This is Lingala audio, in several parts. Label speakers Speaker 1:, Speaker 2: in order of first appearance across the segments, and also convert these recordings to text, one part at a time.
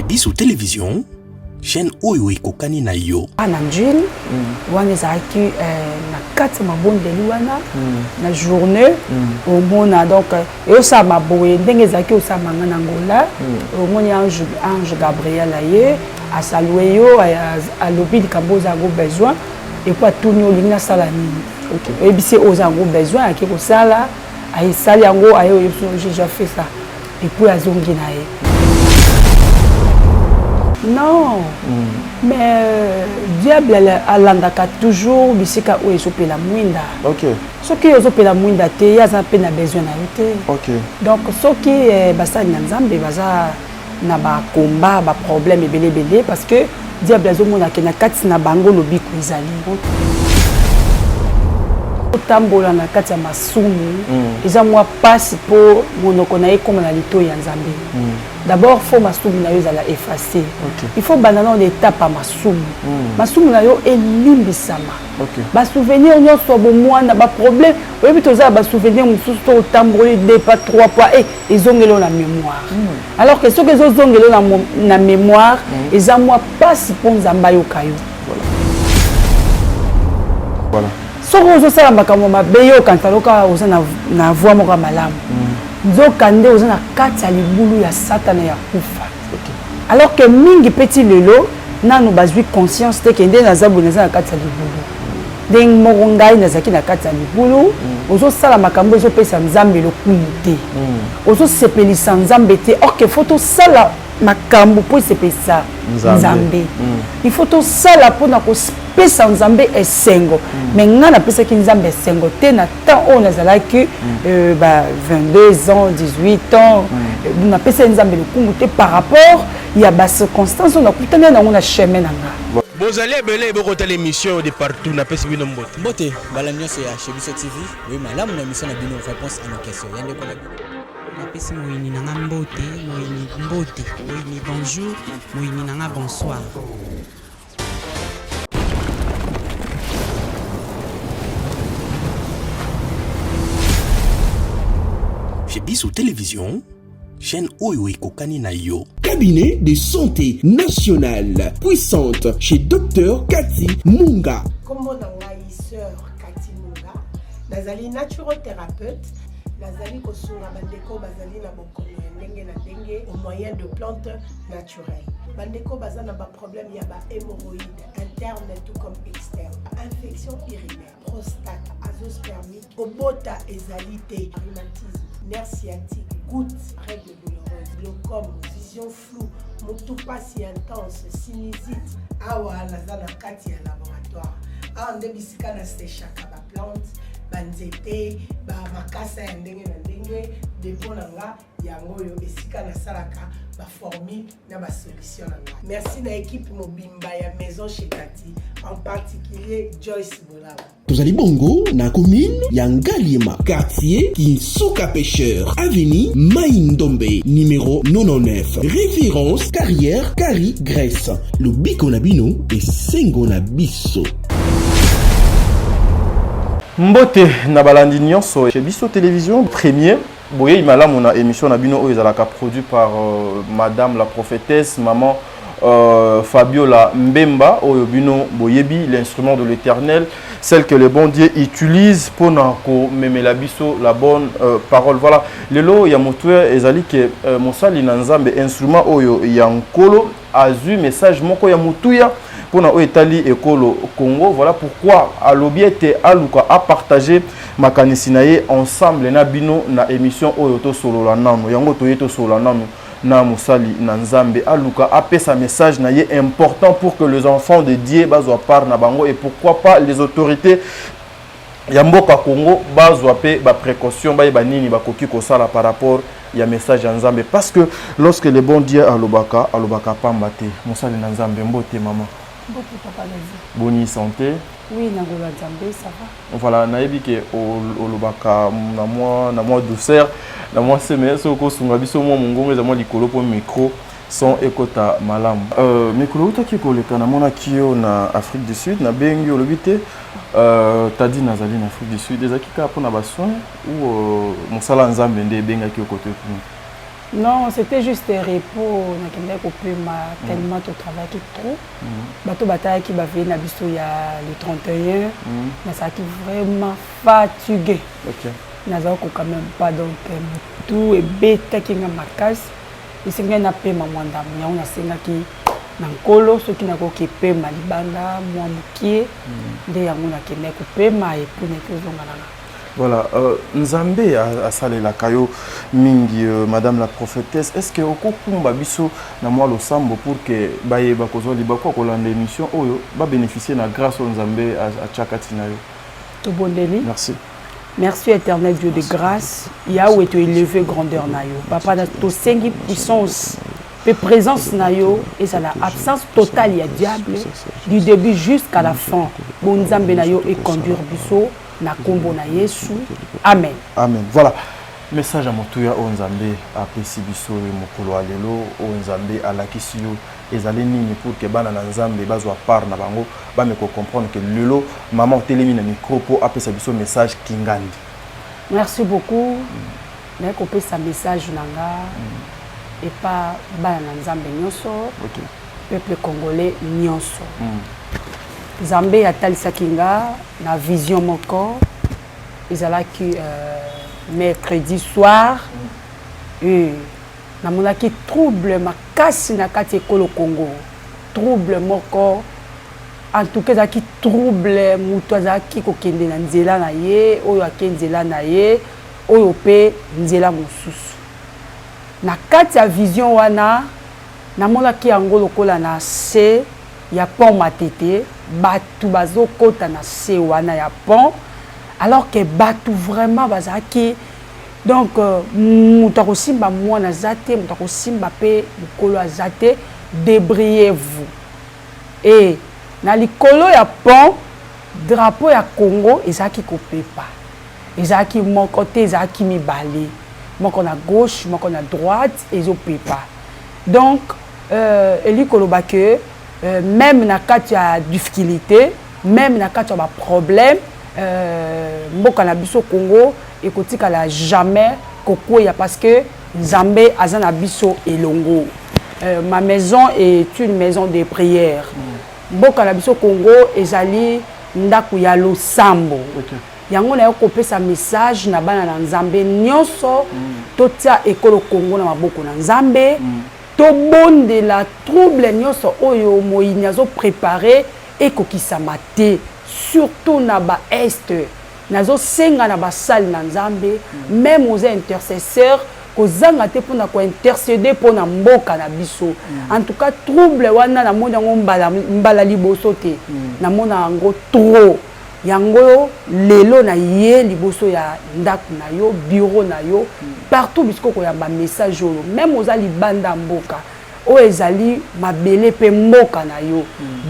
Speaker 1: Biso Télévision, chaîne Oyo Ekokani na yo.
Speaker 2: Ananjil, wana ezalaki na kati mabondeli wana na journée au mona donc et ça ma boye ndenge ezalaki osama ngana ngola au mona ange Gabriel aye a saluer yo a lobi likambo za go besoin et puis tout nous lina sala nini et bisi ozango besoin aki ko sala aye sali yango aye j'ai déjà fait ça et puis azongi na ye. Non, mais diable alandaka toujours bisika où ezope la mwinda.
Speaker 3: Ok.
Speaker 2: Ce qui ezope la mwinda te, ya za pe na besoin na yote.
Speaker 3: Ok.
Speaker 2: Donc ce qui basa na nzambe baza na ba combat, ba problème ebele parce que diable azomona ke na kati na bango lobiko ezali. Tambola na kati ya masumu eza mwa passe pour monoko na ekoma na lito ya nzambe. D'abord faut masumu na yo ezala effacer. Il faut banana en étape à masumu. Masumu na yo elimbisama. Ba souvenir nyonso bo mwana ba problème oyebi toza ba souvenir mususu to tamboli 2 pas 3 fois ezongelo na mémoire. Alors que ce que ezongelo na mémoire eza mwa passe pour nzamba yo kayo. Voilà. Soko ozosala makambo mabe yo kantaloka oza na voix moko malamu nzokande oza na kati ya libulu ya satana ya kufa alors que mingi petit lelo nanu bazwi conscience te kende naza boye naza na kati ya libulu ndenge moko ngai nazalaki na kati ya libulu ozosala makambo ezopesa nzambe lokumu te ozosepelisa nzambe te or que faut tosala makambo po esepelisa nzambe il faut tosala mpona kopesa nzambe esengo mais nga napesaki nzambe esengo te na temps oyo nazalaki 22 ans 18 ans napesaki nzambe lokumu te par rapport ya bacirconstance oyo nakutani nango na chemin na nga.
Speaker 1: Bozali ebele ebokota l'émission de partout na pesi bino mbote.
Speaker 4: Mbote bala nyonso ya chez Biso TV. Oui malamu na émission na bino réponse à nos questions. Yande ko
Speaker 5: na pesi moyini nanga mbote, moyini mbote, moyini bonjour, moyini nanga bonsoir.
Speaker 1: Chez Biso Télévision, chaîne Oyo Ekokani na yo.
Speaker 6: Cabinet de santé nationale puissante chez Dr Cathy Munga.
Speaker 7: Comment nangai sœur Cathy Munga, nazali naturothérapeute, nazali kosunga bandeko bazali na bokono ndenge na ndenge au moyen de plantes naturelles. Bandeko bazana ba problème ya ba hémorroïdes interne tout comme externe, infection urinaire, prostate, azoospermite, obota ezalité, rhumatisme, nerf sciatique, gouttes, règles douloureuses, glaucome, vision floue, motopathie intense, sinusite. Awa nazana kati ya laboratoire. Awa nde bisika na séchaka ba plante, banzete, ba makasa ya ndenge na ndenge, depo nanga yango yo esika na salaka ba formule na ba solution nanga. Merci na équipe mobimba ya maison chez Cathy, en particulier Joyce Bolaba.
Speaker 6: Tozali bongo na commune ya Ngaliema, quartier Kinsuka Pêcheur, avenue Maïndombe, numéro 99. Référence carrière Kari Grèce. Le biko na bino et sengo na biso.
Speaker 3: Mbote na balandi nyonso chez Biso Télévision premier. Boye imala mon émission na bino ezalaka produit par madame la prophétesse maman Fabiola Mbemba oyo bino boyebi l'instrument de l'Éternel, celle que le bon Dieu utilise pour ko memela biso la bonne parole. Voilà lelo ya motwe ezali ke mosali na nzambe instrument oyo ya nkolo azu message moko ya mutuya pona o etali ekolo Congo. Voilà pourquoi alobiete aluka a partager makanisi na ye ensemble na bino na émission oyo to solo la nano yango to yeto solo la nano na musali na nzambe aluka apesa message na ye important pour que les enfants de Dieu bazwa part na bango et pourquoi pas les autorités ya mboka Congo bazwa pe ba précaution ba nini bakoki ko sala par rapport ya message ya nzambe parce que lorsque le bon Dieu alobaka pamba te musali na nzambe mbote maman.
Speaker 2: Mbote papa Lazi.
Speaker 3: Boni santé.
Speaker 2: Oui, Nangola Nzambe, ça va.
Speaker 3: Voilà, nayebi ke olobaka na moi douceur, na moi semaine soko sunga biso mo mongongo za moi likolo po micro son ekota malam. Mikolo utaki koleka na mona kio na Afrique du Sud na bengi olobite tadi nazali na Afrique du Sud ezaki ka pona ba soin ou mosala nzambe nde benga ki okote.
Speaker 2: Non, c'était juste un repos. Tellement de travail qui trop. Bateau bataille qui va venir il y a le 31. Mais ça qui vraiment fatigué.
Speaker 3: Ok.
Speaker 2: Nazao quand même pas donc tout est bête qui n'a ma casse. Et c'est bien appelé ma mwanda. On a senga qui nankolo ceux qui n'a pas occupé ma libanda moi mukie. De yanguna qui n'a coupé ma et pour ne que zongalanga.
Speaker 3: Voilà, Nzambe a salé la kayo mingi, madame la prophétesse. Est-ce que au kumba biso na moi le sambo pour que baye bakozo libako kolanda émission oyo ba bénéficier na grâce au Nzambe à chakati na yo.
Speaker 2: Tout bon délit.
Speaker 3: Merci.
Speaker 2: Merci éternel Dieu de grâce. Yahweh tu élevé grandeur na yo. Papa na to sengi puissance. Et présence na yo et ça la absence totale il y a diable du début jusqu'à la fin. Bon Nzambe na yo et conduire biso. Na kombo na Yesu. Amen.
Speaker 3: Amen. Voilà. Message à Motuya o Nzambe a pesi biso mokolo alelo o Nzambe alakisi yo ezali nini pour que bana na Nzambe bazwa part na bango ba me ko comprendre que lelo maman telemi na micro po apesa biso message kingandi.
Speaker 2: Merci beaucoup. Na ko pesa message nanga et pas bana na Nzambe nyonso. OK. Peuple congolais nyonso. Nzambe atalisa kinga na vision moko ezalaki mercredi soir et namonaki trouble makasi na kati ekolo Congo, trouble moko en tout cas ezalaki trouble mutu azalaki kokende na nzela na ye oyo ake nzela na ye oyo pe nzela mosusu na kati ya vision wana namonaki yango lokola na se ya pont Matete batu bazo kota na se wana ya pont alors que batu vraiment bazaki donc mutako simba mwana zate mutako simba pe likolo azate débrouillez-vous et na likolo ya pont drapeau ya Congo ezaki kopepa ezaki moko te ezaki mibale moko na gauche moko na droite ezopepa donc elikolo ba que même na kati ya difficulté même na kati ya problème mboka na biso Congo ekotika la jamais kokoya parce que Nzambe aza na biso elongo ma maison est une maison de prière mboka na biso Congo ezali ndaku ya losambo yango na kopesa message na bana na Nzambe nyonso totia ekolo Congo na maboko na Nzambe to bonde la trouble nyonso oyo moyini azo préparer ekokisama te surtout na ba est nazo senga na ba salle na Nzambe même aux intercesseurs kozanga te pona ko intercéder pona mboka na biso en tout cas trouble wana na mona mbala liboso te na mona ngo trop yango lelo na ye liboso ya ndaku na yo bureau na yo partout bisko ko ya ba message oyo même aux libanda mboka o ezali mabele pe mboka na yo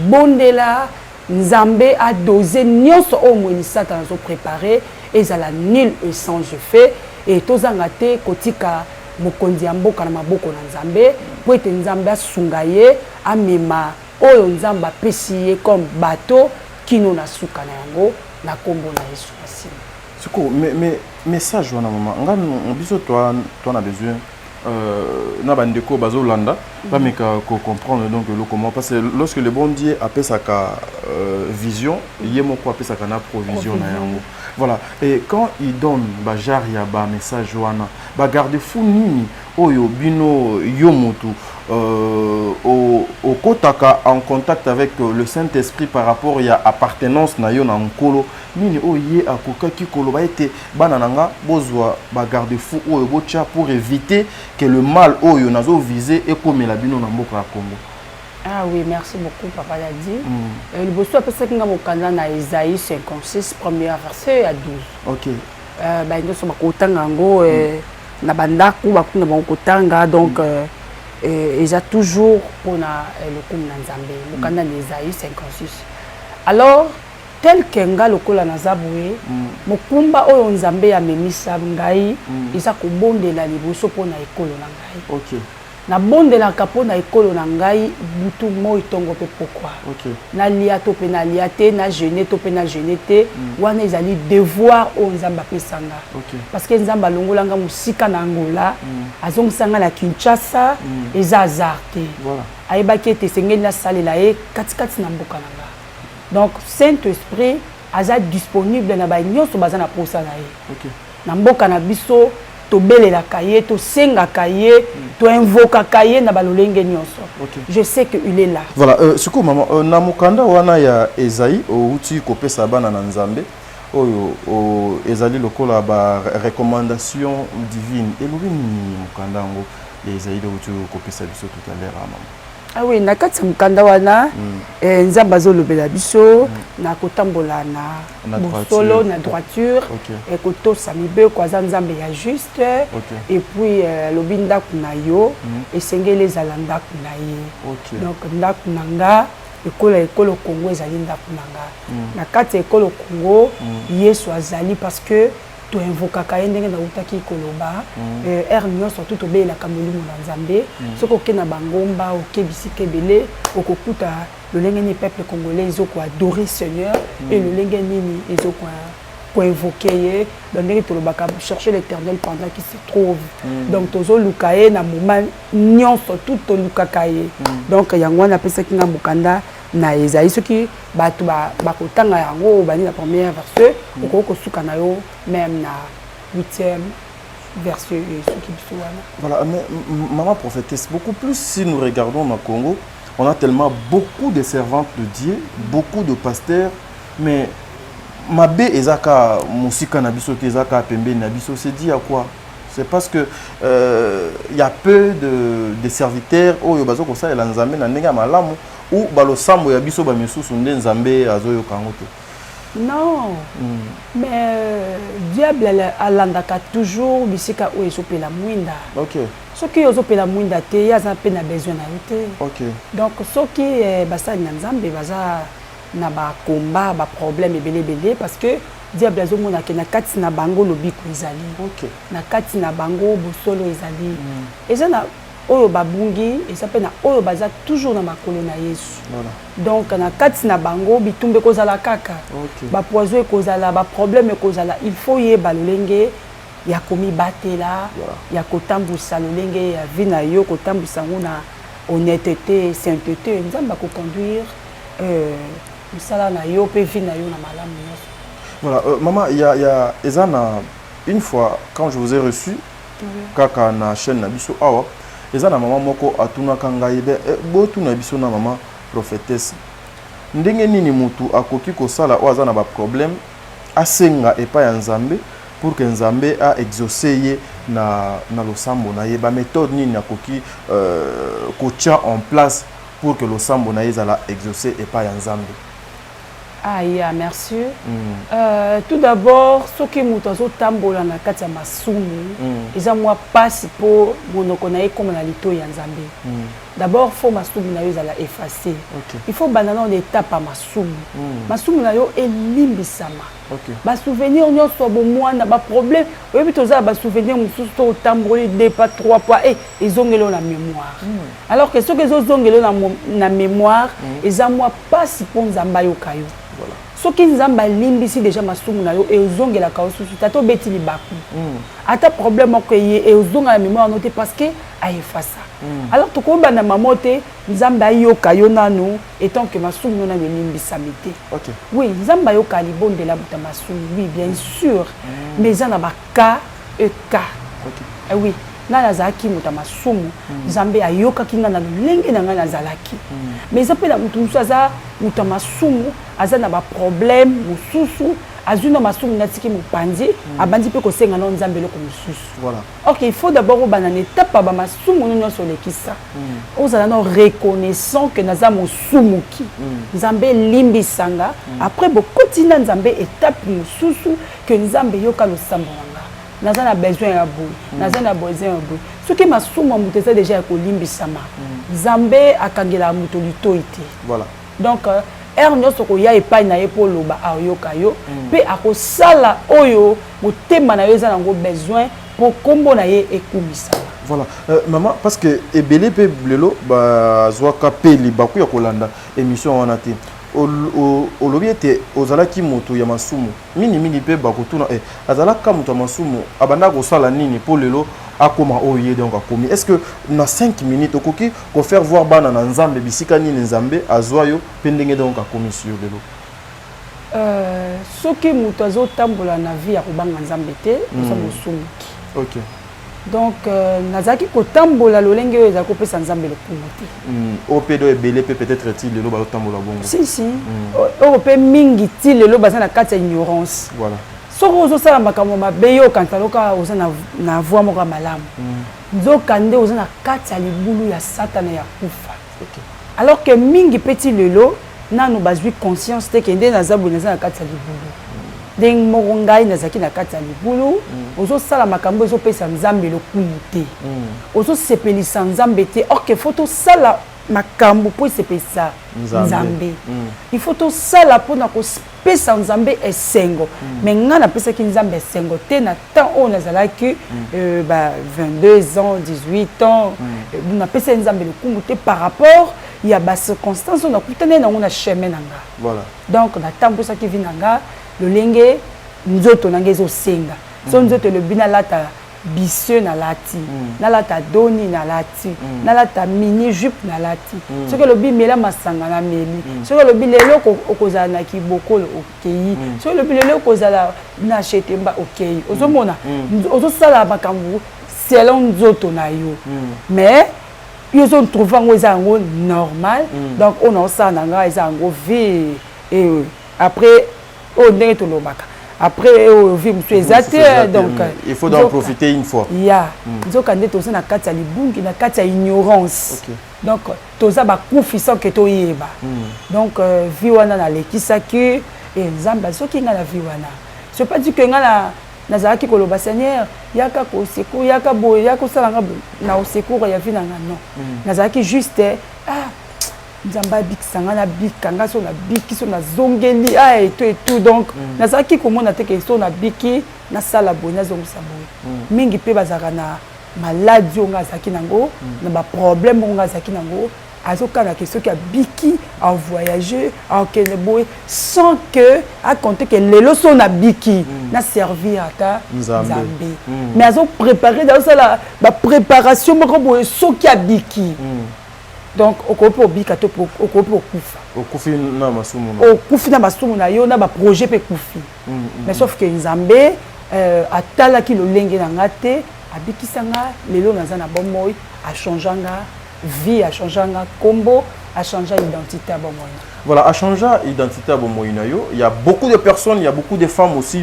Speaker 2: bondela Nzambe a dosé nyonso o mweni satan zo préparer ezala nul et sans effet et tozanga te kotika mokonzi ya mboka na maboko na Nzambe po ete Nzambe asunga ye amema oyo Nzambe apesi ye comme bateau kino na suka na yango na kombo na Yesu asima.
Speaker 3: Siko mais message wana mama ngana biso toi na besoin na bandeko bazolanda pas mais comprendre donc le comment parce que lorsque le bon Dieu appelle ça vision yemo ko appelle ça na provision na yango voilà et quand il donne ba jaria ba message wana ba garde fou nini oyo bino yomotu au kotaka en contact avec le Saint-Esprit par rapport à appartenance na yo na nkolo nini oye akoka kikolo ba ete bana nanga bozwa ba garde fou oyo bocha pour éviter que le mal oyo nazo viser et comme la bino na mboka ya Congo.
Speaker 2: Ah oui, merci beaucoup papa Dadi. Le bosso après ça kinga mokanda na Isaïe 56 premier verset à 12.
Speaker 3: OK.
Speaker 2: Ba ndo so bakotanga ngo na bandaku bakuna bakotanga donc ils a toujours pour le coup na Nzambe mokanda na Isaïe 56. Alors tel que nga lokola na zaboué mokumba oyo Nzambe ya memisa ngai isa kobondela liboso pona ekolo na ngai.
Speaker 3: OK.
Speaker 2: na bondelaka mpo na ekolo na ngai butu moi ntongo mpe pourquoi nalia to mpe nalia te na jeune to mpe na jeune te wana ezali devoir oyo nzambe apesanga parce que nzambe alongolanga mosika na Angola azongisanga na Kinshasa eza hasard te ayebaki ete esengeli nasalela ye katikati na mboka na nga donc Saint-Esprit aza disponible na banyonso baza na posa na ye na mboka na biso tobelelaka ye tosengaka ye toinvokaka ye na balolenge nyonso je sais que il est là
Speaker 3: voilà siko mama na mokanda wana ya Ezaïe outi kopesa bana na nzambe oyo ezali lokola ba recommandation divine elobi ni mokanda ngo Ezaïe outi kopesa biso tout à l'heure mama.
Speaker 2: Ah oui, na kati mukanda wana nzambe azolobela biso na kotambola na bosolo na droiture et kotosa mibe ko za nzambe ya juste et puis lobi ndaku na yo esengeli ezala ndaku na ye donc ndaku na nga ekolo Congo ezali ndaku na nga na kati ekolo Congo Yesu azali parce que to invokaka ye ndenge na utaki koloba nyonso surtout tobelelaka molimo na nzambe soki okena bangomba okebisi kebele okokuta lolenge nini peuple congolais ezokoadore Seigneur et lolenge nini ezokoinvoke ye donc ndenge tolobaka chercher l'éternel pendant qu'il se trouve donc tozoluka ye na moment nyonso tout tolukaka ye donc yango wana apesaki nga mokanda na Ezaïe soki bato bakotanga yango bani na première verset okokosuka na yo même na 8e verset soki biso wana.
Speaker 3: Voilà, mais maman prophétesse, beaucoup plus si nous regardons dans Congo, on a tellement beaucoup de servantes de Dieu, beaucoup de pasteurs, mais mabe ezaka musika na biso te ezaka pembe na biso, c'est dit à quoi? C'est parce que y a peu de serviteurs oyo bazoko sa ela nzambe na ndenge malamu ou balo sambo ya biso ba misusu nde nzambe azoyo kango te.
Speaker 2: Non, mais diable alandaka toujours bisika oyo ezopela mwinda. Soki ozopela mwinda te yaza pe na besoin na yo te. Donc soki basali na nzambe baza na ba combat ba problème ebele parce que diable azomona ke na kati na bango lobiko ezali. Na kati na bango bosolo ezali. Eza na oyo babungi eza pe na oyo baza toujours na makolo na Yesu. Donc na kati na bango bitumbe kozala kaka. Ba poison kozala ba problème kozala il faut yeba lolenge ya komi batela ya kotambusa lolenge ya vie na yo kotambusa ngona honnêteté sainteté nzamba ko conduire misala na yo pe vie na yo na malamu nyonso.
Speaker 3: Voilà, maman, il y a une fois, quand je vous ai reçu, kaka na chaîne na biso awa, ezana maman moko atuna kanga ibe, botu na biso na maman prophétesse. Ndenge nini mutu akoki ko sala o azana ba problème, asenga epa ya nzambe pour que nzambe a exaucer na losambo na ye ba méthode nini akoki ko tia en place pour que losambo na ye zala exaucer epa ya nzambe.
Speaker 2: Ah, yeah, merci. Tout d'abord, ce qui m'a dit tambola na kati ya masumu, ils ont moi passe pour mon connaître comme na lito ya nzambe. D'abord, faut masumu na yo zala effacer. Il faut banana en étape à masumu. Masumu na yo elimbisama. Ba souvenir nyonso bo mwana ba problème, oyebi toza ba souvenir mususu to tamboli 2 pas 3 fois ils ont la mémoire. Alors que ceux qui ont na mémoire, ils ont moi passe pour nzamba yo kayo. Ce qui nous a limbisi déjà masumu na yo et ozongela ka osusu tato beti libaku ata problème ko ye et ozonga la mémoire noté parce que a effacer alors to ko bana mamote nzamba yo kayo nanu étant que masumu na limbisa mité oui nzamba yo ka libondela buta masumu oui bien sûr mais ça na ba ka e ka oui na nazaki muta masumu nzambe ayoka kinga na lenge na nga nazalaki mais ça peut la mutu aza muta masumu aza na ba problème mususu azuna masumu natiki mupanzi abandi pe ko senga na nzambe loko mususu
Speaker 3: voilà.
Speaker 2: OK, il faut d'abord au banane étape ba masumu no sur lekisa ozala na reconnaissant que naza musumuki nzambe limbisanga après bo kotina nzambe étape mususu que nzambe yoka lo sambo naza na besoin ya bout naza na besoin ya bout ce qui m'a souma muteza déjà ko limbisama nzambe akangela muto litoite
Speaker 3: voilà
Speaker 2: donc nyonso ko ya epai na ye po loba ayoka yo pe akosala oyo motema na yo eza nango besoin po kombo na ye ekumisama
Speaker 3: Voilà. Maman, parce que ebele pe lelo ba zwaka peli baku ya kolanda émission wana te. Olobi ete ozalaki moto ya masumu. Mini pe bakotuna azalaka moto ya masumu abanda kosala nini po lelo akoma oye donc akomi. Est-ce que na 5 minutes okoki ko faire voir bana na nzambe bisika nini nzambe azwayo pe ndenge donc akomi sur lelo?
Speaker 2: Soki moto azotambola na vie ya kobanga nzambe te oza mosumuki.
Speaker 3: OK.
Speaker 2: Donc nazaki kotambola lolenge oyo ezali kopesa nzambe lokumu te.
Speaker 3: Opedo ebele pe peut-être ti lelo bazotambola bongo.
Speaker 2: Si. Oyo pe mingi ti lelo baza na kati ya ignorance.
Speaker 3: Voilà.
Speaker 2: Soki ozosala makambo mabe yo okanta loka oza na voix moko ya malamu. Nzoka nde oza na kati ya libulu ya satana ya kufa. Alors que mingi pe ti lelo nanu bazwi conscience te ke nde naza boye naza na kati ya libulu. Ndenge moko ngai nazalaki na kati ya libulu ozosala makambo ezopesa nzambe lokumu te ozosepelisa nzambe te or ke faut tosala makambo mpo esepelisa nzambe il faut tosala mpona kopesa nzambe esengo me ngai napesaki nzambe esengo te na temps oyo nazalaki 22 ans 18 ans napesaki nzambe lokumu te par rapport ya bacirconstance oyo nakutani nango na chemin na nga donc natambwisaki vi na nga lolenge nzoto nange ezosenga so nzoto elobi nalata biseux nalati nalata doni nalati nalata mini jupe nalati soki elobi mela masanga na meli soki elobi lelo okozala na kibokolo okei soki elobi lelo okozala na chetemba okei ozomona ozosala makambo selon nzoto na yo mais yo ozotrouve yango eza yango normal donc oyo naosala na ngai eza yango vie et après oh ndenge tolobaka après vie musu ezate donc
Speaker 3: il faut en profiter une fois
Speaker 2: ya nzoka nde toza na kati ya libungi na kati ya ignorance donc toza bakufisa ke toyeba donc vie wana nalekisaki nzambe soki nga na vie wana c'est pas dit que nga nazalaki koloba Seigneur yaka kosecours yaka boye yaka osalanga na osecours ya vie na nga non nazalaki juste nzamba bikisanga na bikanga so na biki so na zongeli et tout donc nazalaki komona te ke so na biki na sala boye na zongisa boye mingi pe bazaka na maladie onga azaki nango na ba problème onga azaki nango azokana ke soki abiki a voyager a kende boye sans que a compter que lelo so na biki na servir ata nzambe mais azo préparer dans ça la préparation moko boye soki abiki donc okopi obika to okopi okufa
Speaker 3: okufi na masumu
Speaker 2: okufi na masumu na yo na ba projet pe kufi mais sauf que nzambe atalaki lolenge na nga te abikisanga lelo naza na bomoi a changanga vie a changanga kombo a changé identité à bomoi.
Speaker 3: Voilà, a changé identité à bomoi na yo. Il y a beaucoup de personnes, il y a beaucoup de femmes aussi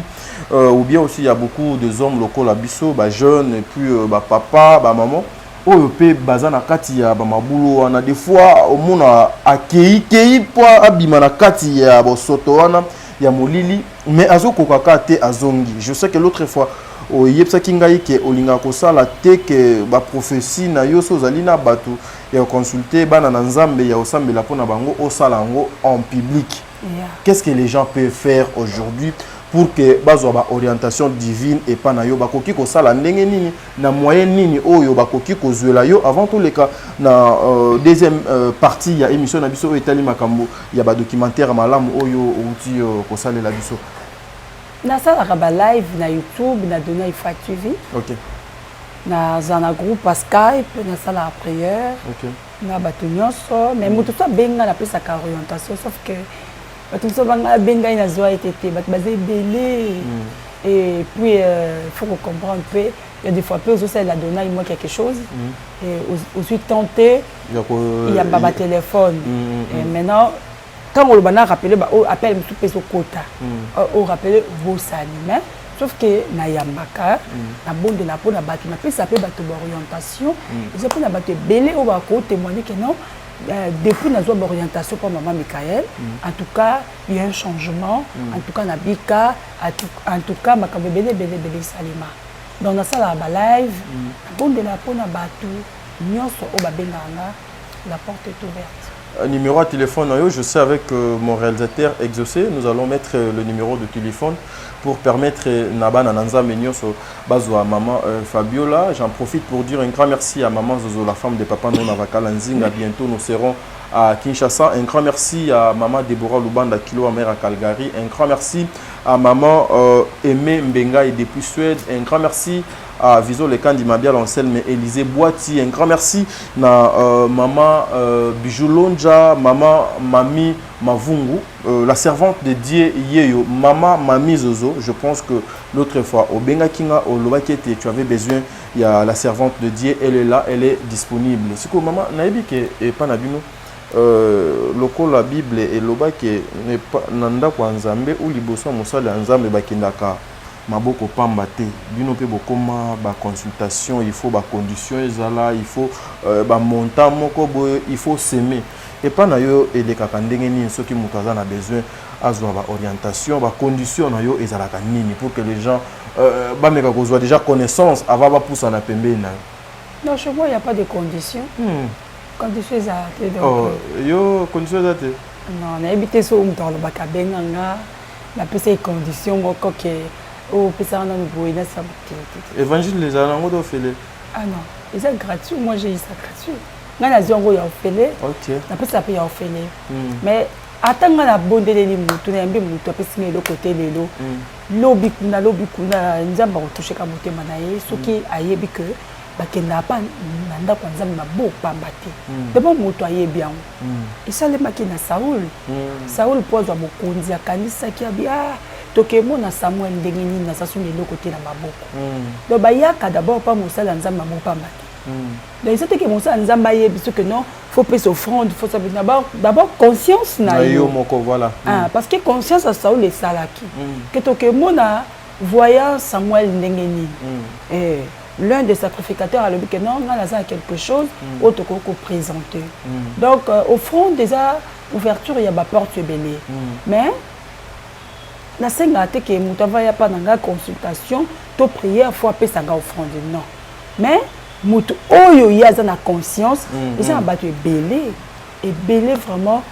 Speaker 3: ou bien aussi il y a beaucoup de hommes locaux la biso, ba jeunes et puis ba papa, ba maman. Oyo pe baza na kati ya ba mabulu wana des fois au mona akei po abima na kati ya bosoto wana ya molili mais azoko kakate azongi. Je sais que l'autre fois o yebsaki ngai ke olinga kosala te ke ba prophétie na yo so zalina batu ya consulter bana na nzambe ya osambela pona bango osala ngo en public. Qu'est-ce que les gens peuvent faire aujourd'hui pour que bazwa ba orientation divine et pas na yo bakoki ko sala ndenge nini na moyen nini oyo bakoki ko zwela yo avant tous les cas na deuxième partie ya émission na biso etali makambo ya ba documentaire malamu oyo outi ko sala la biso
Speaker 2: na sala ba live na YouTube na Dona Ifa TV. OK. Na zana groupe Skype na sala prière. OK. Na bato nyonso mais mutu so benga na pesa ka orientation sauf que tout ça va benga ina zoa été bat basé belé et puis il faut qu'on comprenne un peu il y a des fois peu aussi ça la donner moi quelque chose et aussi tenter il y a baba téléphone et maintenant quand on le bana rappeler ba appelle tout peso quota on rappeler vos animaux sauf que na yambaka na bonde na pona batu na pesa pe batu orientation ils ont na batu belé au ba ko témoigner que non depuis notre orientation pour maman Michael, en tout cas il y a un changement, en tout cas Nabika, en tout cas ma bébé Salima. Donc dans ça la live, bon de la pona batu, nyonso o babenganga, la porte est ouverte.
Speaker 3: numéro à téléphone, je sais avec mon réalisateur exaucé, nous allons mettre le numéro de téléphone pour permettre Naba Nananza Menyoso Bazo à maman Fabiola. J'en profite pour dire un grand merci à maman Zozo, la femme de papa Nonavakala Nzinga. Bientôt nous serons à Kinshasa. Un grand merci à maman Deborah Lubanda Kilo Amer à Calgary. Un grand merci à maman Aimé Mbenga et depuis Suède. Un grand merci à Viso Lekandi Mabia Anselme Élisée Boiti. Un grand merci à maman Bijoulonja, maman Mami Mavungu, la servante de Dieu Yeyo, maman Mami Zozo. Je pense que l'autre fois au Benga Kinga au Lobakete, tu avais besoin, il y a la servante de Dieu, elle est là, elle est disponible. C'est quoi maman Naibi et pas Nabino loko la Bible et Lobake n'est pas nanda kwa Nzambe ou liboso mosala Nzambe bakindaka maboko pamba te bino pe bokoma ba consultation, il faut ba condition ezala, il faut ba montant moko boye, il faut s'aimer et pas na yo elekaka ndenge nini soki mutu aza na besoin azwa ba orientation ba condition na yo ezalaka nini pour que les gens ba meka kozwa déjà connaissance avant ba poussa na pembeni na
Speaker 2: non chez moi il y a pas de conditions. Conditions ezate
Speaker 3: donc yo conditions ezate
Speaker 2: non na habité so mutu alobaka benganga na pesa e condition moko ke o pesa na boye na sabute
Speaker 3: évangile les alango do fele
Speaker 2: ah non c'est gratuit, moi j'ai eu ça gratuit nga na zongo ya ofele
Speaker 3: OK
Speaker 2: na pesa pe ya ofele mais atanga na bondeleli mutu na yambe mutu apesi ngelo côté lelo lobi kuna nzamba otoucher ka motema na ye soki ayebi que bakenda pa nanda kwa nzambe mabo pamba te d'abord moto ayebi yango esalemaki na Saul pozwa mokonzi akanisaki abi tokemona Samuel ndenge nini na sasu lelo côté na maboko donc bayaka d'abord pas mosala nzambe mabo pamba te donc c'était que mosala nzambe ayebi ce que non faut payer offrande faut savoir d'abord conscience na yo
Speaker 3: moko voilà
Speaker 2: parce que conscience à Saul et salaki que tokemona voyant Samuel ndenge nini l'un des sacrificateurs a dit que non, on a quelque chose autre qu'on présenter. Donc, au fond, déjà, ouverture, il y a ma porte belée. Mais, la sengate que moutava ya pas dans consultation, to prière faut appeler ça offrande non. Mais moutou oyo ya na conscience, ils ont battu belé et belé vraiment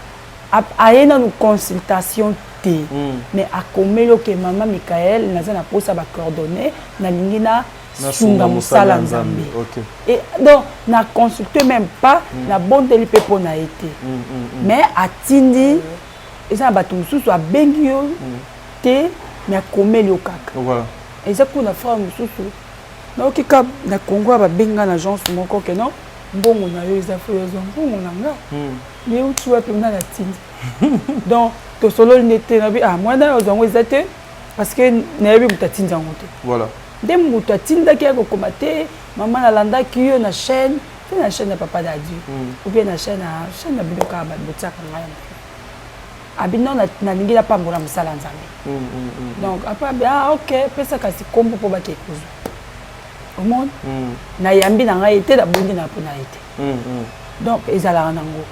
Speaker 2: a une consultation té. Mais à comelo que maman Michael n'a pas posa ba coordonnées na lingina sunga musala nzambe. Et donc na consulté même pas la bonne de l'IPPO n'a été. Mais à tindi ils ont battu sous a bengio té mais à comelo kaka.
Speaker 3: Voilà.
Speaker 2: Et ça qu'on a frère sous donc kika na Congo ba benga na agence moko que non mbongo na yo za fo yo mbongo na nga. Mais où tu vas pe na tindi. Donc to solo n'était na bi moi na yo zango ezate parce que na yebi mutatinza ngote.
Speaker 3: Voilà.
Speaker 2: Des moutons tindaki ya kokomate maman nalanda kiyo na chaîne de papa d'adieu ou bien na chaîne na biloka ba botsaka ngai abino na lingi la pambola musala nzambe donc après OK pesa kasi kombo po ba kekuzu au monde na yambi na ngai était la bondi na pona été donc ezala nango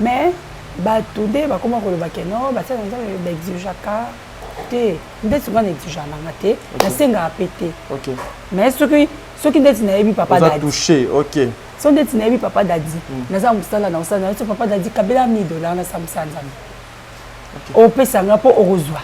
Speaker 2: mais ba tudé ba comment ko le ba keno ba tsana nzambe ba exijaka te ndeti ngana exija nanga te na senga apete
Speaker 3: OK
Speaker 2: mais ce qui ndeti na yebi papa dadi
Speaker 3: touché OK
Speaker 2: so ndeti na yebi papa dadi naza musala na usala so papa dadi kabela $1000 na samsa nzambe o pesa nga po orozwa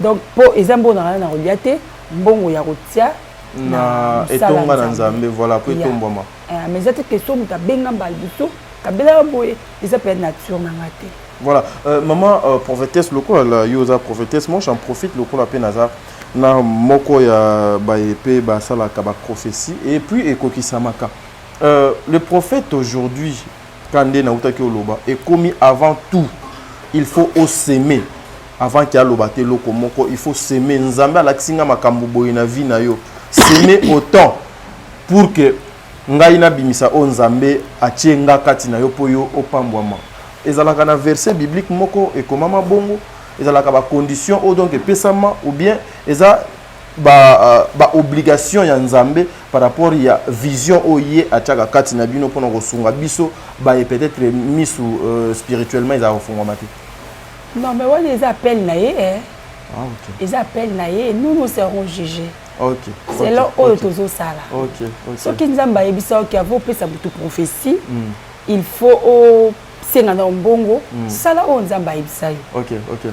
Speaker 2: donc po ezambo na na reliate mbongo ya rotia
Speaker 3: na etonga na nzambe voilà po etomboma
Speaker 2: mais zate question muta benga mbalbiso kabela boye eza pe nature na ngate.
Speaker 3: Voilà, maman prophétesse loko la yoza prophétesse moi j'en profite loko la penaza na moko ya ba épée ba sala ka ba prophétie et puis ekokisamaka. Le prophète aujourd'hui kande na utaki oloba et commis avant tout il faut s'aimer avant qu'il y a lobate loko moko il faut s'aimer nzambe alaksinga makambo boye na vie na yo s'aimer autant pour que ngai na bimisa o nzambe achienga kati na yo po yo opambwama. Ezalaka na verset biblique moko et komama bongo ezalaka ba condition o donc pesama ou bien eza ba obligation ya nzambe par rapport ya vision oye ataka kati na bino pona ko sunga biso ba et peut-être misu spirituellement ils a fongwa mati.
Speaker 2: Non mais on les appelle naé
Speaker 3: OK.
Speaker 2: Ils appellent naé nous nous serons jugés.
Speaker 3: OK.
Speaker 2: C'est là où tozo sala.
Speaker 3: OK.
Speaker 2: Ce qui nzamba ebisa ki avo pesa butu prophétie. Il faut senga na mbongo sala o nzamba ibisa yo.
Speaker 3: OK, OK.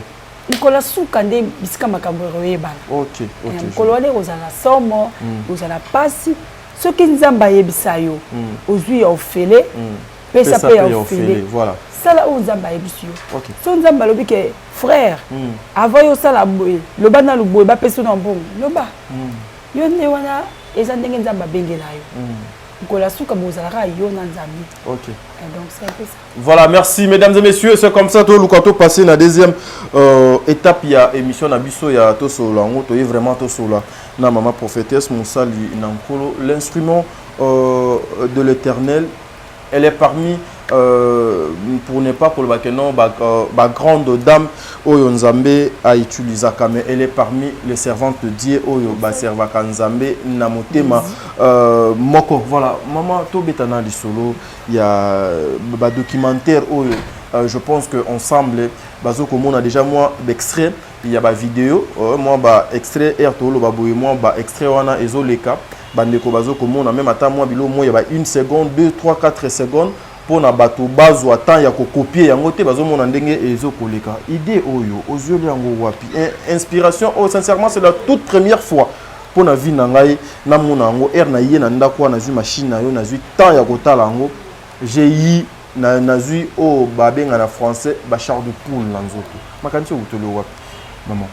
Speaker 2: Nkola suka nde bisika makambo royebana.
Speaker 3: OK, OK.
Speaker 2: Nkola wale ozala somo, ozala pasi, soki nzamba yebisa yo, ozwi ya ofele, pesa pe ya ofele.
Speaker 3: Voilà.
Speaker 2: Sala o nzamba yebisa yo.
Speaker 3: OK.
Speaker 2: So nzamba lobi ke frère, avant yo sala boye, loba na luboye ba pesa na mbongo, loba. Yo ne wana eza ndenge nzamba bengela yo. Nkola suka bozalaka yo na nzambi.
Speaker 3: OK.
Speaker 2: Et donc c'est un peu ça.
Speaker 3: Voilà, merci mesdames et messieurs, c'est comme ça tout le canto passé la deuxième étape il y a émission na biso ya to solo ngo to vraiment to solo na maman prophétesse Moussali Nankolo, l'instrument de l'Éternel. Elle est parmi pour ne pas pour le bakenon ba grande dame oyo Nzambe a utilisé mais elle est parmi les servantes de Dieu oyo ba servaka Nzambe na motema moko. Voilà, maman to betana li solo il y a ba documentaire oyo je pense que ensemble bazo comme on a déjà moi d'extrait il y a ba vidéo moi ba extrait air to lo ba boye moi ba extrait wana ezoleka bandeko bazo comme on a même ata moi bilo moi il y a 1 seconde 2 3 4 secondes pour na bato bazo ata ya ko copier yango te bazo mona ndenge ezokoleka idée oyo ozoli yango wapi inspiration oh sincèrement c'est la toute première fois pour na vie na ngai na mona yango air na ye na ndako na zui machine na yo na zui temps ya kotala yango j'ai na zui o babenga na français ba char de poule na nzoto makanisi okutolo wapi maman.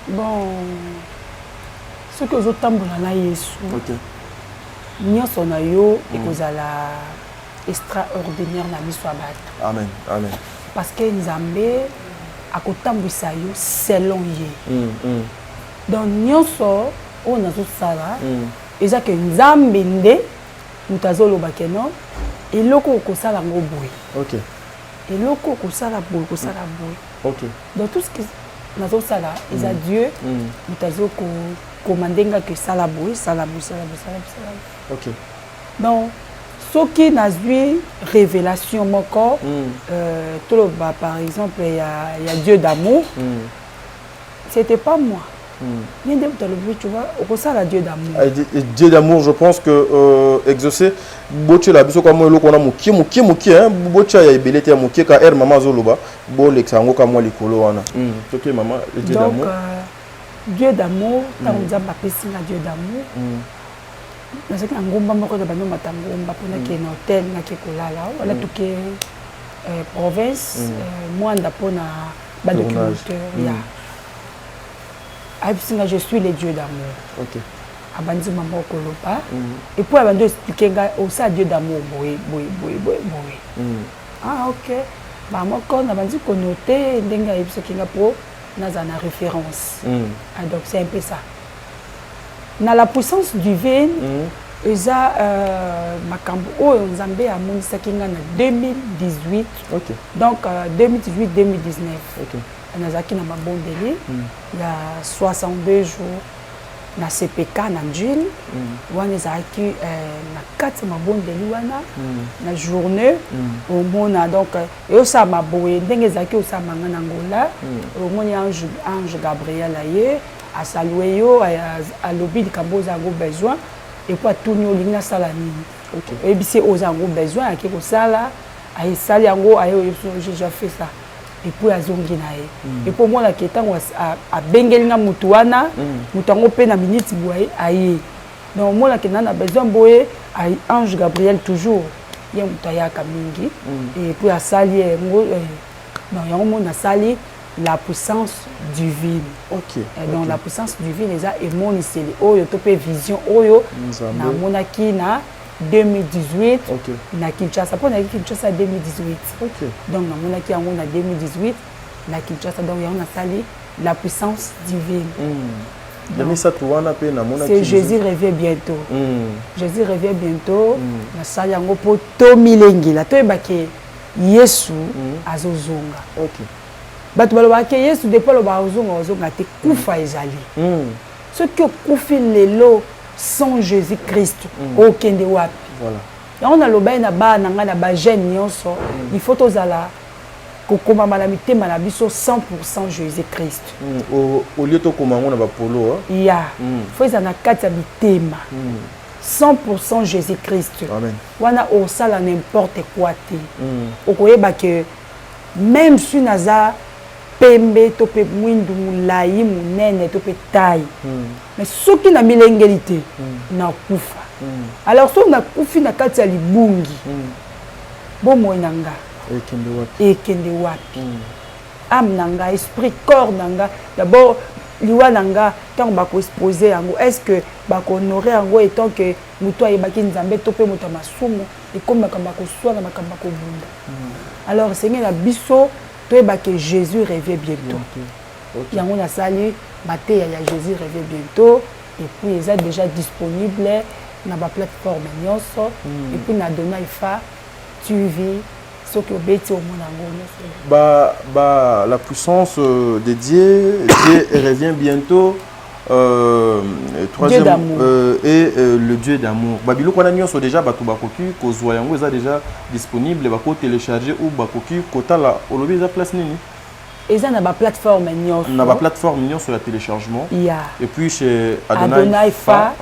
Speaker 2: Bon, ce que ozotambola na Yesu.
Speaker 3: OK.
Speaker 2: Nyonso na yo ekozala extraordinaire na miso ya bato.
Speaker 3: Amen, amen.
Speaker 2: Parce que Nzambe akotambwisa yo selon ye. Donc nyonso oyo nazosala eza ke Nzambe nde moto azoloba ke non eloko okosala yango boye.
Speaker 3: OK.
Speaker 2: Eloko okosala boye okosala boye.
Speaker 3: OK.
Speaker 2: Donc tout ce que nazosala eza Dieu moto azokomanda ke sala boye sala boye sala boye sala boye.
Speaker 3: OK.
Speaker 2: Donc soki nazwi révélation moko toloba par exemple il y a Dieu d'amour c'était pas moi. Tu vois, au ça la Dieu d'amour.
Speaker 3: Dieu d'amour, je pense que exaucer boche la biso comme le kona muki hein boche ya belete ya muki ka er mama zoloba bo lexango ka moi likolo wana. OK maman, le Dieu d'amour.
Speaker 2: Donc Dieu d'amour, tant nzamba pesi na Dieu d'amour. Na saki ngomba moko de bano matangomba pona ke na hôtel na ke kolala wala tuke province moi nda pona ba documentaire ya. Je suis le Dieu d'amour.
Speaker 3: OK.
Speaker 2: Abandi maman okoloba. Et puis abandi expliquer au ça Dieu d'amour boy. Ah OK. Ba moko na bandi connoté ndenga yebisa kinga po na za na référence. Ah donc c'est un peu ça. Na la puissance divine eza makambo oyo Nzambe amonisa kinga na 2018.
Speaker 3: OK.
Speaker 2: Donc 2018 2019.
Speaker 3: OK.
Speaker 2: Nazaki na mabondeli il y a 62 jours na CPK na Njil wana ezalaki na kati mabondeli wana na journée omona donc eosala maboye ndenge ezalaki osamanga na ngola omoni ange Gabriel aye asalue yo alobi likambo oza yango besoin et puis atuni olingi nasala nini oyebisi oza yango besoin ake kosala ayesali yango aye j'ai déjà fait ça. Et puis azongi na ye. Et pour moi la ketango a bengelinga mutu wana mutu ngo pe na minute boye aye. Donc moi la kenana besoin boye ay ange Gabriel toujours ye mutu ya kamingi et puis asali ngo non yango mona sali la puissance divine.
Speaker 3: OK.
Speaker 2: Et donc la puissance divine eza emoniseli oyo to pe vision oyo na monaki na 2018 na Kinshasa pour na Kinshasa 2018.
Speaker 3: OK.
Speaker 2: Donc na monaki yango na 2018 na Kinshasa donc yango na sali la puissance divine.
Speaker 3: Donc ça tuwana pe na monaki
Speaker 2: c'est Jésus revient bientôt. Jésus revient bientôt na sali yango po to milengila to ebake Yesu azozonga.
Speaker 3: OK.
Speaker 2: Bato balobaki Yesu depuis lo bazonga te kufa ezali. Ce que kufi lelo sans Jésus-Christ okende wapi.
Speaker 3: Voilà.
Speaker 2: On a loba na ba na nga na ba jeune nyonso il faut tozala kokoma mala mitema na biso 100% Jésus-Christ.
Speaker 3: Au lieu to komango na ba polo
Speaker 2: ya faut za na kati ya mitema 100% Jésus-Christ.
Speaker 3: Amen.
Speaker 2: Wana osala n'importe quoi te. Okoyeba que même si naza pembe to pe mwindu mulai munene to pe taille. Mais soki na milengeli te na kufa. Alors so na kufi na kati ya libungi. Bomo nanga. Ekende wapi. Âme nanga, esprit, corps nanga. D'abord liwa nanga tant bako exposer yango. Est-ce que bako honorer yango étant que muto ayebaki nzambe to pe muto masumu et comme bako soa na makamba ko bunda. Alors Seigneur na biso to que Jésus revient bientôt. Yango na sali bate ya Jésus revient bientôt et puis ils sont déjà disponibles na ba plateforme nyonso et puis na dona ifa TV ce que beti au monde
Speaker 3: la puissance de Dieu revient bientôt. Troisième et le Dieu d'amour. Babilo kwa nanyo so déjà batu bakoki kozwa yango eza déjà disponible bako télécharger ou bakoki kota la olobi za place nini.
Speaker 2: Eza na ba plateforme nyonso.
Speaker 3: Na ba plateforme nyonso ya téléchargement.
Speaker 2: Et
Speaker 3: puis chez
Speaker 2: Adonai Fa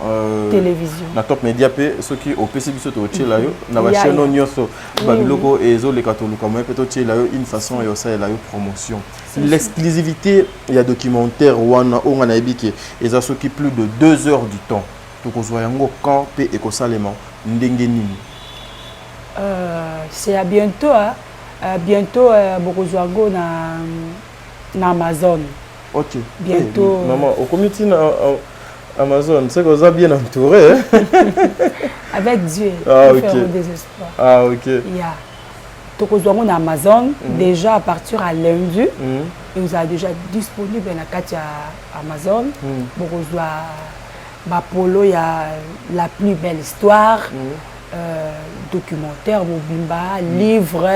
Speaker 2: télévision.
Speaker 3: Na Top Media pe soki opesi biso to tshela yo na ba chaîne nyonso babiloko ezo le katoluka mo pe to tshela yo une façon yo ça la yo promotion. L'exclusivité il y a documentaire wana onga na ebiki eza soki plus de 2 heures du temps. To kozwa yango quand pe ekosalema ndenge nini.
Speaker 2: C'est à bientôt hein. Bientôt Bokozwango na Amazon.
Speaker 3: Ok.
Speaker 2: Bientôt.
Speaker 3: Hey, maman, au comité na Amazon, c'est que vous êtes bien entouré.
Speaker 2: Avec Dieu.
Speaker 3: Ah, ok.
Speaker 2: Faire au désespoir.
Speaker 3: Ah, ok.
Speaker 2: Yeah. Bokozwango na Amazon déjà à partir à lundi. Et vous avez déjà disponible na kati Amazon. Bokozwa Bapolo ya la plus belle histoire. Documentaire, Bobimba, livre,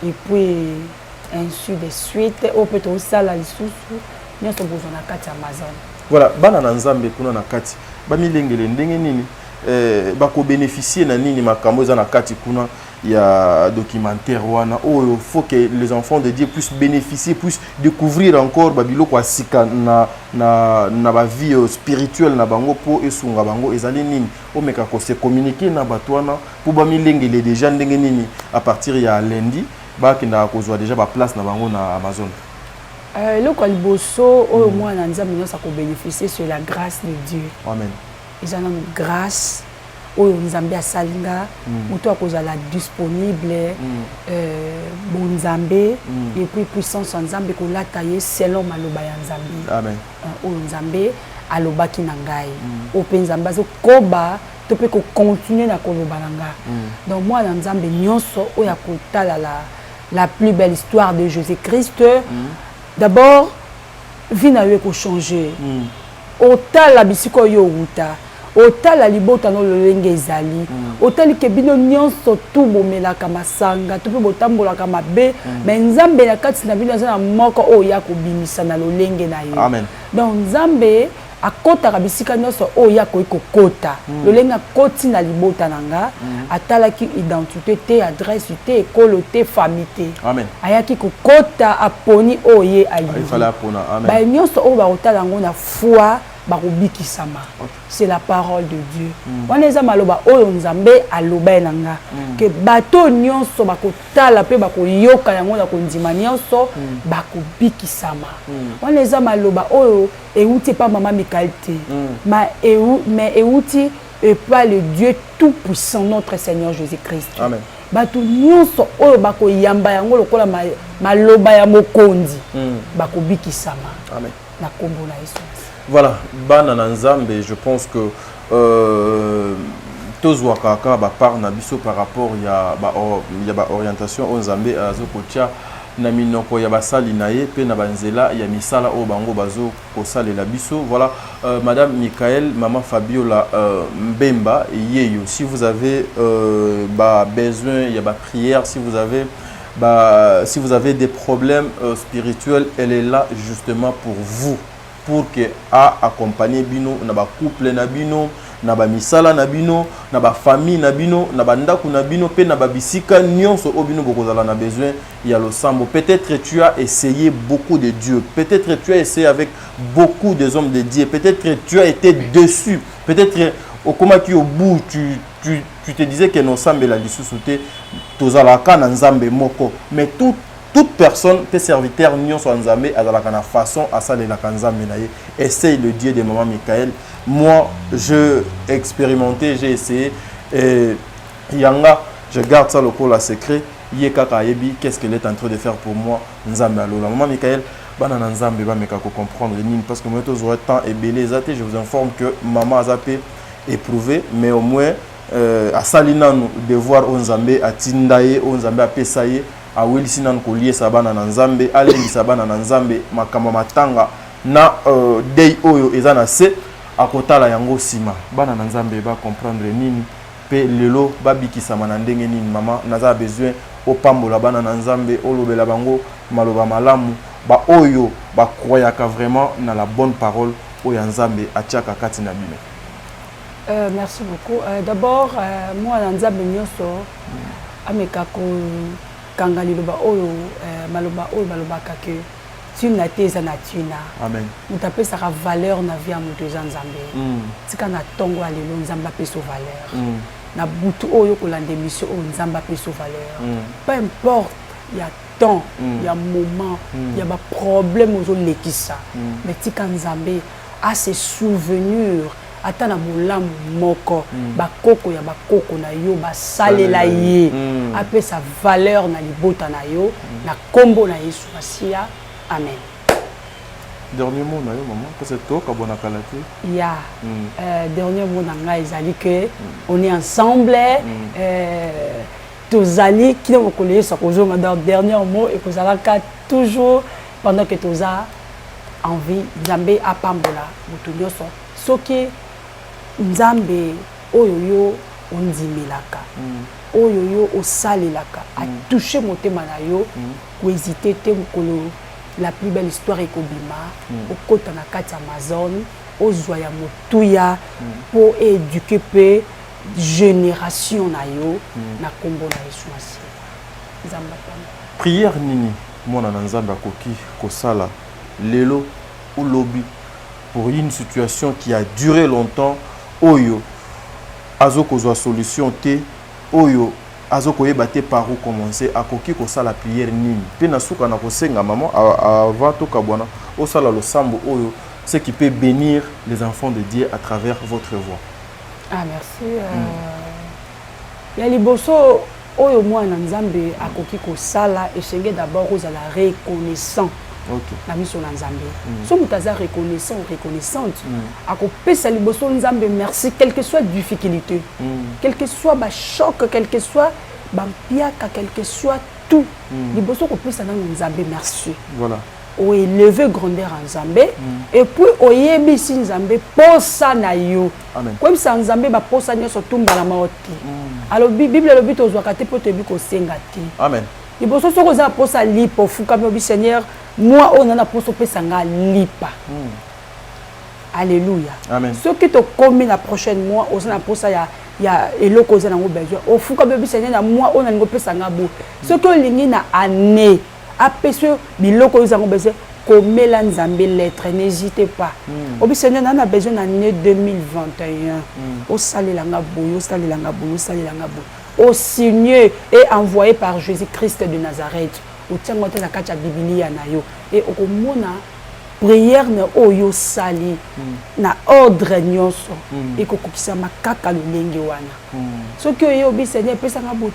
Speaker 2: et puis ainsi de suite. Au peut aussi la lisusu, nous avons besoin de carte Amazon.
Speaker 3: Voilà, bana na nzambe kuna na kati. Ba milengele ndenge nini bako bénéficier na nini makambo za na kati kuna ya documentaire wana. Oh, il faut que les enfants de Dieu puissent bénéficier, puissent découvrir encore babilo kwa sika na ba vie spirituelle na bango po esunga bango ezali nini. O meka ko se communiquer na batwana pour ba milengele déjà ndenge nini à partir ya lundi ba kenda kozwa déjà ba place na bango na Amazon.
Speaker 2: Le quoi liboso au moins na nzambe nyonso ko bénéficier sur la grâce de Dieu.
Speaker 3: Amen.
Speaker 2: Ils ont une grâce oyo nzambe asalinga moto akozala disponible bon nzambe et puis puissance nzambe kolata ye selon maloba ya nzambe.
Speaker 3: Amen.
Speaker 2: Oyo nzambe alobaki na ngai ope nzambe azokoba to pe ko continuer na koloba na nga. Donc moi na nzambe nyonso oyo akotala la plus belle histoire de Jésus-Christ. D'abord vie na yo ko changer. Otala bisiko yo uta. Otala libota no lolenge ezali otali ke bino nyonso tu bomelaka masanga tu pe botambolaka mabe mais nzambe na kati na bino na moko o ya kobimisa na lolenge na yo.
Speaker 3: Amen.
Speaker 2: Donc nzambe akota bisika nyonso o ya kokota lolenge akoti na libota nanga atalaki identité te adresse te ekolo te famille te.
Speaker 3: Amen.
Speaker 2: Ayaki kokota aponi o ye ali.
Speaker 3: Il fallait apona. Amen.
Speaker 2: Ba nyonso o ba otala ngo na foi Barubikisama. C'est la parole de Dieu. On est à maloba oyo nzambe aloba nanga que bato nyonso bakotala pe bakoyoka yango na kondima nyonso bakobikisama. On est à maloba oyo euti pas maman Mikalte. Mais euti et pas le Dieu tout puissant notre Seigneur Jésus-Christ.
Speaker 3: Amen.
Speaker 2: Bato nyonso oyo bakoyamba yango lokola maloba ya mokonzi bakobikisama.
Speaker 3: Amen.
Speaker 2: Na kombo na Yesu.
Speaker 3: Voilà, bana na nzambe, je pense que tozwa kaka ba par na biso par rapport ya ba orientation au nzambe azokotia na minoko ya basali na ye pe na banzela ya misala o bango bazo kosalela biso. Voilà, madame Michael, maman Fabiola Mbemba yeyo, si vous avez besoin il y a ba prière, si vous avez des problèmes spirituels, elle est là justement pour vous, pour que accompagner bino na ba couple na bino na ba misala na bino na ba famille na bino na ba ndaku na bino pe na ba bisika nyonso o bino bokozala na besoin ya losambo. Peut-être tu as essayé beaucoup de Dieu, peut-être tu as essayé avec beaucoup des hommes de Dieu, peut-être tu as été déçu, peut-être au comment qui au bout tu te disais que nos sambe la dissouté tozalaka na nzambe moko, mais toute personne tes serviteurs n'y sont nzambe azalaka na façon à ça la nzambe na ye. Essaye le Dieu de maman Michael. Moi je expérimenté, j'ai essayé et yanga je garde ça le col à secret. Yekaka yebi qu'est-ce qu'elle est en train de faire pour moi nzambe alola maman Michael. Bana nzambe ba meka ko comprendre nini parce que moi tous aurait temps et belé zaté, je vous informe que maman a zappé éprouvé, mais au moins à salina nous devoir on nzambe a tindaye on nzambe a pesaye a wilsinan ko lié sabana nzambe ale sabana nzambe makama matanga na day oyo ezana se akotala yango sima bana nzambe ba comprendre nini pe lelo ba bikisama na ndenge nini maman naza besoin au pambola bana nzambe olobela bango maloba malamu ba oyo ba croyaka vraiment na la bonne parole oyo nzambe atiaka kati na bino.
Speaker 2: Merci beaucoup. D'abord moi nzambe nyoso ameka ko kanga liloba oyo maloba oyo balobaka ke tuna teza na tuna. Amen. Mutape sa valeur na vie amuto nzambe. Tika na tongo alelo nzamba peso valeur. Na butu oyo kolande mission oyo nzamba peso valeur. Peu importe il y a temps, il y a moment, il y a des problèmes aux lekisa. Mais tika nzambe a ses souvenirs atana molamu moko bakoko ya bakoko na yo basalela ye ape sa valeur na libota na yo na kombo na Yesu Masia. Amen.
Speaker 3: Dernier mot na yo maman que c'est toi ka bona kalate.
Speaker 2: Ya dernier mot na nga ezali que on est ensemble tozali qui nous connaît ça kozo ma dernier mot et kozalaka toujours pendant que toza envie nzambe apambola mutu nyoso soki nzambe oyo yo ondimelaka oyo yo osalelaka a toucher motema na yo ko hésiter te mokolo la plus belle histoire ekobima okota na kati Amazon ozwa ya motuya pour éduquer pe génération na yo na kombo na Yesu Masia nzamba
Speaker 3: prière nini mona na nzambe akoki kosala lelo ou lobby pour une situation qui a duré longtemps oyo azoko zo solution te oyo azoko yeba te par où commencer akoki kosala prière nini pe na suka na kosenga maman avant to kabwana osala lo sambo oyo ce qui peut bénir les enfants de Dieu à travers votre voix.
Speaker 2: Ah merci ya liboso oyo mwana nzambe akoki kosala esenge d'abord ozala reconnaissant.
Speaker 3: Okay.
Speaker 2: La mission nzambe. So mutaza reconnaissant ou reconnaissante. Ako pesa liboso nzambe merci quelle que soit difficulté. Quel que soit ba choc, quel que soit ba piaka, quel que soit tout. Liboso ko pesa na nzambe merci.
Speaker 3: Voilà.
Speaker 2: O élever grandeur en nzambe et puis o yebi si nzambe posa na yo.
Speaker 3: Amen.
Speaker 2: Comme ça nzambe ba posa nyoso tumba la maoti. Alors Bible le but ozwaka te po te bi ko senga te.
Speaker 3: Amen.
Speaker 2: Il faut que vous ayez posé lipa, fou comme Seigneur, moi on a posé pesanga lipa. Alléluia.
Speaker 3: Amen.
Speaker 2: Ce qui te commis la prochaine mois, on a posé ya elo cause na besoin. Au fou comme Seigneur, moi on a ngopé pesanga bo. Ce que lingi na année, apeso biloko ils ont besoin comme la nzambe lettre, n'hésitez pas. Au Seigneur on a besoin d'année 2021. Au salé la ngabo, au salé la ngabo, au salé la ngabo. Au signé et envoyé par Jésus-Christ de Nazareth. Au tiango te la kacha Biblia na yo et au mona prière na oyo sali na ordre nyonso et ko kokisa makaka lolenge wana. Ce que yo bi Seigneur pesa ngabo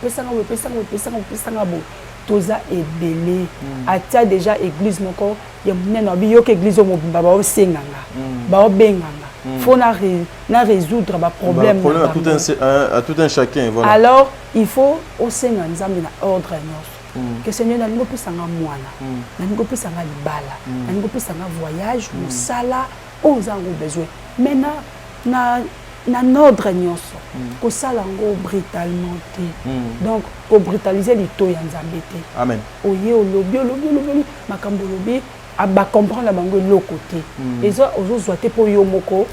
Speaker 2: toza ebele atia déjà église moko ya munene bi yo ke église mo baba o senganga ba o benganga. Faut na résoudre ba problème
Speaker 3: à tout un chacun voilà.
Speaker 2: Alors il faut au Seigneur nzambe na ordre nyonso que Seigneur na ngopi sanga mwana na ngopi sanga libala na ngopi sanga voyage musala on a besoin maintenant na ordre nyonso ko sala ngo brutalement te donc ko brutaliser lito ya nzambe te.
Speaker 3: Amen.
Speaker 2: Oye olobi makambo lobi aba comprendre bango loko te ezo ozozwa te po yo moko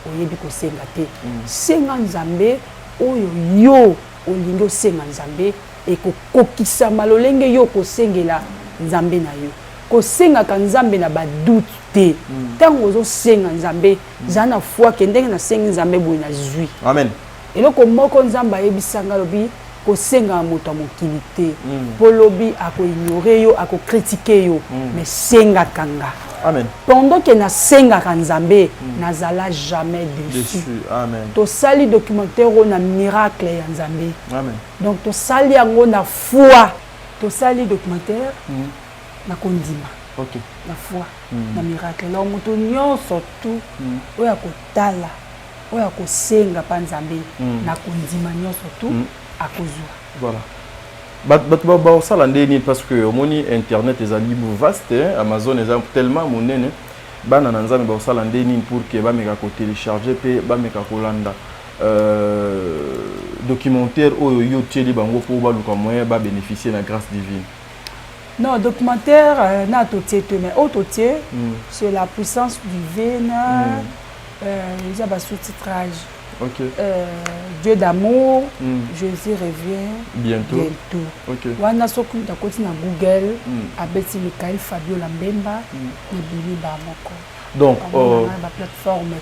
Speaker 2: oyebi ko senga te senga nzambe oyo yo olingo senga nzambe e ko kokisa malolenge yo ko sengela nzambe na yo kosengaka nzambe na badoute te ntango ozosenga nzambe za na foi ke ndenge nasengi nzambe boye nazwi
Speaker 3: Amen.
Speaker 2: eloko moko nzambe ayebisanga lobi kosenga moto ya mokili te mpo lobi akoignore yo akokritike yo mais sengaka nga.
Speaker 3: Amen.
Speaker 2: Pendant que nasengaka nzambe nazala jamais déçu.
Speaker 3: Amen.
Speaker 2: Tosali documentaire na miracle ya nzambe.
Speaker 3: Amen.
Speaker 2: Donc tosali yango na foi. Tosali documentaire na kondima.
Speaker 3: OK.
Speaker 2: Na foi na miracle. La moto nyonso tout oya kotala oya kosenga pa nzambe na kondima nyonso tout akozwa.
Speaker 3: Voilà. Bah, ça l'année parce que au moni internet est libre vaste, Amazon est tellement monene. Bah nananza mais bah ça l'année pour que bah meka ko télécharger pe bah meka ko landa documentaire au YouTube bango pour bah luka moyen bah bénéficier la grâce divine.
Speaker 2: Non, documentaire na totie mais autotie c'est la puissance divine. Il y a bas sous-titrage.
Speaker 3: OK.
Speaker 2: Dieu d'amour, Jésus revient
Speaker 3: bientôt.
Speaker 2: OK. Wana soku ta koti na Google, abeti Michael Fabio Lambemba, na bili ba moko.
Speaker 3: Donc
Speaker 2: la plateforme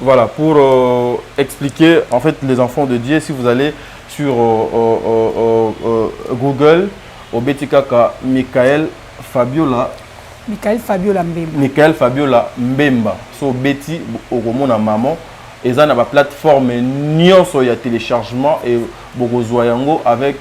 Speaker 3: voilà, pour expliquer en fait les enfants de Dieu, si vous allez sur Google, au Betikaka Michael Fabiola Mbemba. Michael Fabiola Mbemba. So Betty Oromona maman. Et ça na plateforme nyonso ya téléchargement et bogozoyango avec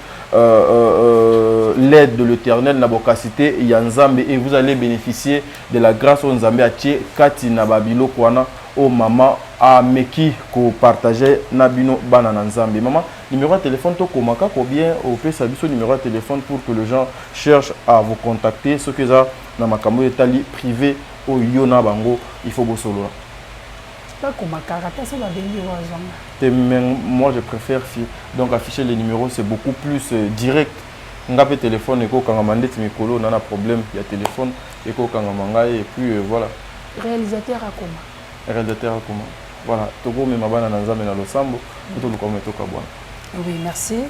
Speaker 3: l'aide de l'Éternel na bokasité yanzambe et vous allez bénéficier de la grâce au nzambe atie kati na babilo kwana au maman a meki ko partager na bino bana na nzambe. Maman, numéro de téléphone to komaka ko bien au pesa biso numéro de téléphone pour que les gens cherchent à vous contacter ce que ça na makambo etali privé au yona bango il faut go solo. Moi je préfère donc afficher les numéros, c'est beaucoup plus direct. Ngapé téléphone et quand mandate mikolo on a un problème, il y a téléphone et quand et puis voilà.
Speaker 2: Réalisateur à comment?
Speaker 3: Réalisateur à comment? Voilà, Togo me mabana na nzambe na losambo, tout le comme toka bwana.
Speaker 2: Oui, merci.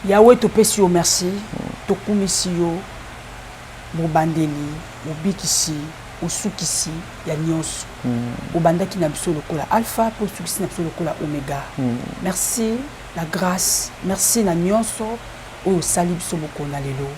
Speaker 2: Yahweh to pesio merci. Tokumisi yo. Bobandeli, bobikisi. Osukisi ya nyonso obandaki na biso lokola alpha pour sukisi na biso lokola omega. Merci la grâce, merci na nyonso o sali biso bokona lelo.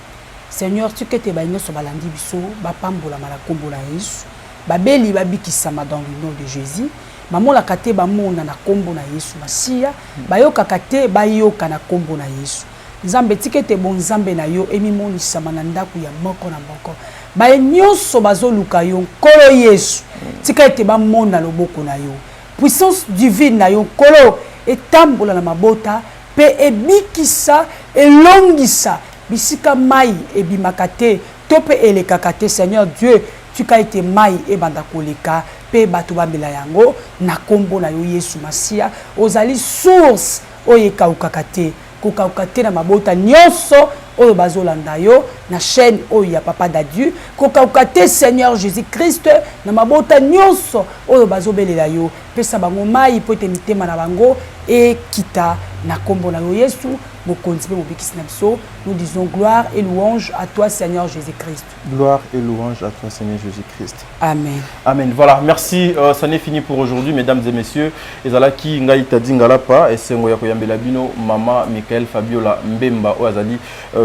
Speaker 2: Seigneur, tu que te ba nyonso balandi biso ba pambola mala kombo na Yesu babeli babikisama dans le nom de Jésus. Mamola kate ba mona na kombo na Yesu Masia bayoka kate bayoka na kombo na Yesu. Nzambe tikete bon nzambe na yo emimonisa manandaku ya moko na moko. Baye nyonso bazoluka yo nkolo Yesu tika ete bamona loboko na yo puissance divine na yo nkolo etambola na mabota pe ebikisa elongisa bisika mai ebimaka te to pe elekaka te. Seigneur Dieu tika ete mai ebanda koleka pe bato bamela yango na kombo na yo Yesu Masia ozali source oyo ekaukaka te kokauka te na mabota nyonso oyo bazolanda yo na chaîne oyo ya papa d'adieu kokauka te Seigneur Jésus-Christ na mabota nyonso oyo bazobelela yo pesa bango mai po ete mitema na bango ekita na kombo na yo Yesu mokonzi pe mobikisi na biso. Nous disons gloire et louange à toi Seigneur Jésus-Christ.
Speaker 3: Gloire et louange à toi Seigneur Jésus-Christ.
Speaker 2: Amen.
Speaker 3: Amen. Voilà, merci. Ça n'est fini pour aujourd'hui, mesdames et messieurs. Ezala ki ngai tadingala pa esengo ya koyambela bino mama Michael Fabiola Mbemba Oazali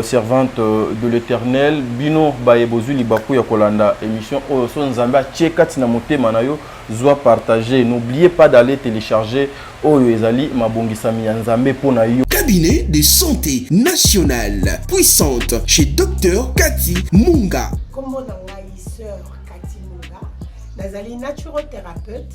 Speaker 3: servante de l'Éternel bino baebozu libaku ya kolanda émission o so nzamba tchekati na motema na yo zwa partager. N'oubliez pas d'aller télécharger oyo ezali mabongisami ya nzambe pona yo.
Speaker 6: Cabinet de santé nationale puissante chez Dr Cathy Munga.
Speaker 7: Kombo na ngai sœur Cathy Munga, nazali naturothérapeute,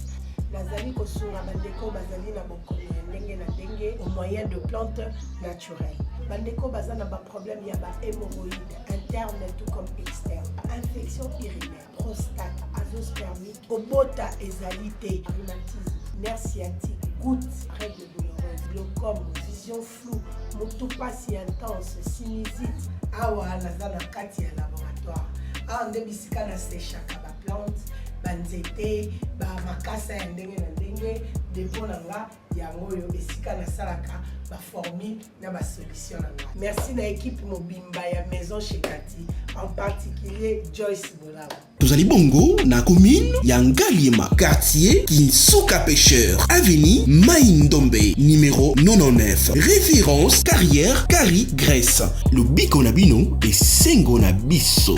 Speaker 7: nazali kosunga bandeko bazali na bokono ya ndenge na ndenge au moyen de plantes naturelles. Bandeko baza na ba problème ya ba hémorroïdes interne tout comme externe, infection urinaire, prostate, azoospermie, obota ezali te, rhumatisme, nerf sciatique, gouttes, règles douloureuses, glaucome, vision floue, motopathie intense, sinusite. Awa naza na kati ya laboratoire. Awa nde bisika na séchaka ba plante, banzete, ba makasa ya ndenge na ndenge, dépôt na nga yango oyo esika nasalaka baformule na basolution na nga. Merci na équipe mobimba ya maison chez Kati, en particulier Joyce Bolaba.
Speaker 6: Tozali bongo na commune ya Ngaliema, quartier Kinsuka Pêcheur, avenue Maïndombe, numéro 99. Référence carrière Kari Grèce. Le biko na bino et sengo na biso.